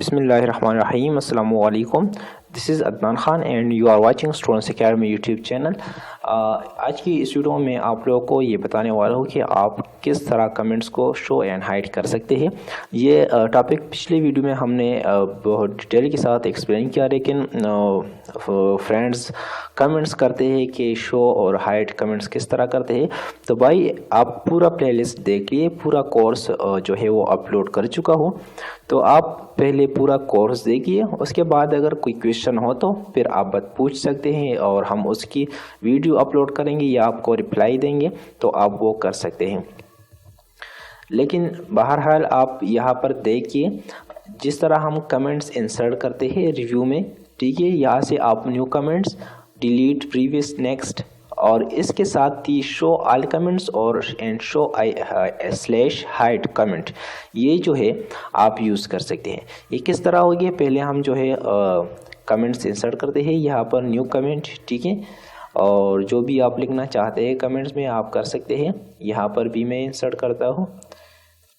Bismillahirrahmanirrahim. Assalamu alaikum. This is Adnan Khan and you are watching Students Academy YouTube channel. आज की इस video में आप लोगों को ये बताने वाला हूँ कि आप किस तरह कमेंट्स को शो एंड हाइड कर सकते हैं। ये टॉपिक पिछले वीडियो में हमने बहुत डिटेल के साथ एक्सप्लेन किया, लेकिन फ्रेंड्स कमेंट्स करते हैं कि शो और हाइड कमेंट्स किस तरह करते हैं। तो भाई आप पूरा प्लेलिस्ट देखिए, पूरा कोर्स जो है वो अपलोड कर चुका हूँ, तो आप पहले पूरा कोर्स देखिए। उसके बाद अगर कोई क्वेश्चन हो तो फिर आप बात पूछ सकते हैं और हम उसकी वीडियो अपलोड करेंगे या आपको रिप्लाई देंगे, तो आप वो कर सकते हैं। लेकिन बहरहाल आप यहाँ पर देखिए, जिस तरह हम कमेंट्स इंसर्ट करते हैं रिव्यू में, ठीक है, यहाँ से आप new comments, delete, previous, next, और इसके साथ ही शो ऑल कमेंट्स और and show slash hide comment, ये जो है आप यूज़ कर सकते हैं। ये किस तरह होगी, पहले हम जो है कमेंट्स इंसर्ट करते हैं, यहाँ पर न्यू कमेंट, ठीक है, और जो भी आप लिखना चाहते हैं कमेंट्स में आप कर सकते हैं। यहाँ पर भी मैं इंसर्ट करता हूँ,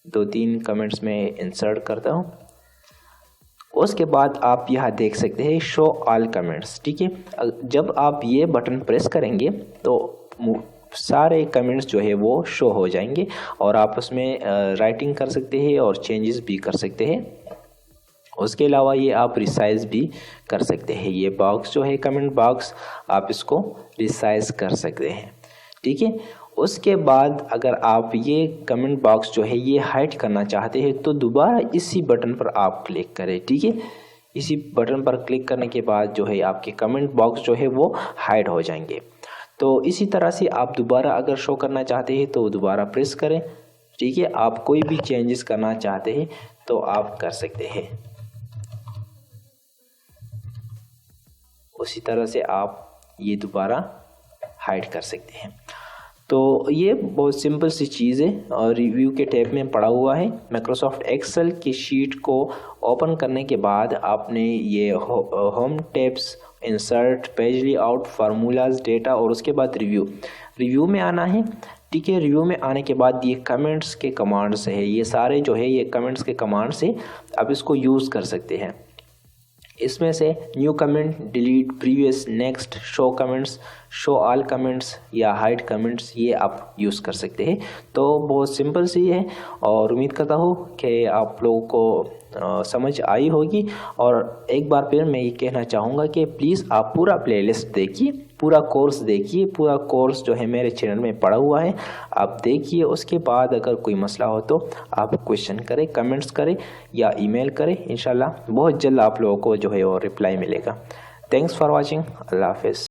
2-3 कमेंट्स में इंसर्ट करता हूँ। उसके बाद आप यहाँ देख सकते हैं शो ऑल कमेंट्स, ठीक है। जब आप ये बटन प्रेस करेंगे तो सारे कमेंट्स जो है वो शो हो जाएंगे और आप उसमें राइटिंग कर सकते हैं और चेंजेस भी कर सकते हैं। उसके अलावा ये आप रिसाइज भी कर सकते हैं। ये बॉक्स जो है कमेंट बॉक्स, आप इसको रिसाइज कर सकते हैं, ठीक है। उसके बाद अगर आप ये कमेंट बॉक्स जो है ये हाइड करना चाहते हैं तो दोबारा इसी बटन पर आप क्लिक करें, ठीक है। इसी बटन पर क्लिक करने के बाद जो है आपके कमेंट बॉक्स जो है वो हाइड हो जाएंगे। तो इसी तरह से आप दोबारा अगर शो करना चाहते हैं तो दोबारा प्रेस करें, ठीक है। आप कोई भी चेंजेस करना चाहते हैं तो आप कर सकते हैं। उसी तरह से आप ये दोबारा हाइड कर सकते हैं। तो ये बहुत सिंपल सी चीज़ है और रिव्यू के टैब में पड़ा हुआ है। माइक्रोसॉफ्ट एक्सेल की शीट को ओपन करने के बाद आपने ये home tabs, insert, page layout, formulas, data और उसके बाद रिव्यू में आना है, ठीक है। रिव्यू में आने के बाद ये कमेंट्स के कमांड्स है, ये सारे जो है ये कमेंट्स के कमांड्स है, आप इसको यूज़ कर सकते हैं। इसमें से new comment, delete, previous, next, show comments, show all comments या हाइड कमेंट्स, ये आप यूज़ कर सकते हैं। तो बहुत सिंपल सी है और उम्मीद करता हूँ कि आप लोगों को समझ आई होगी। और एक बार फिर मैं ये कहना चाहूँगा कि प्लीज़ आप पूरा प्लेलिस्ट देखिए, पूरा कोर्स देखिए। पूरा कोर्स जो है मेरे चैनल में पड़ा हुआ है, आप देखिए। उसके बाद अगर कोई मसला हो तो आप क्वेश्चन करें, कमेंट्स करें या ईमेल करें। इंशाल्लाह बहुत जल्द आप लोगों को जो है वो रिप्लाई मिलेगा। Thanks for watching. अल्लाह हाफिज़।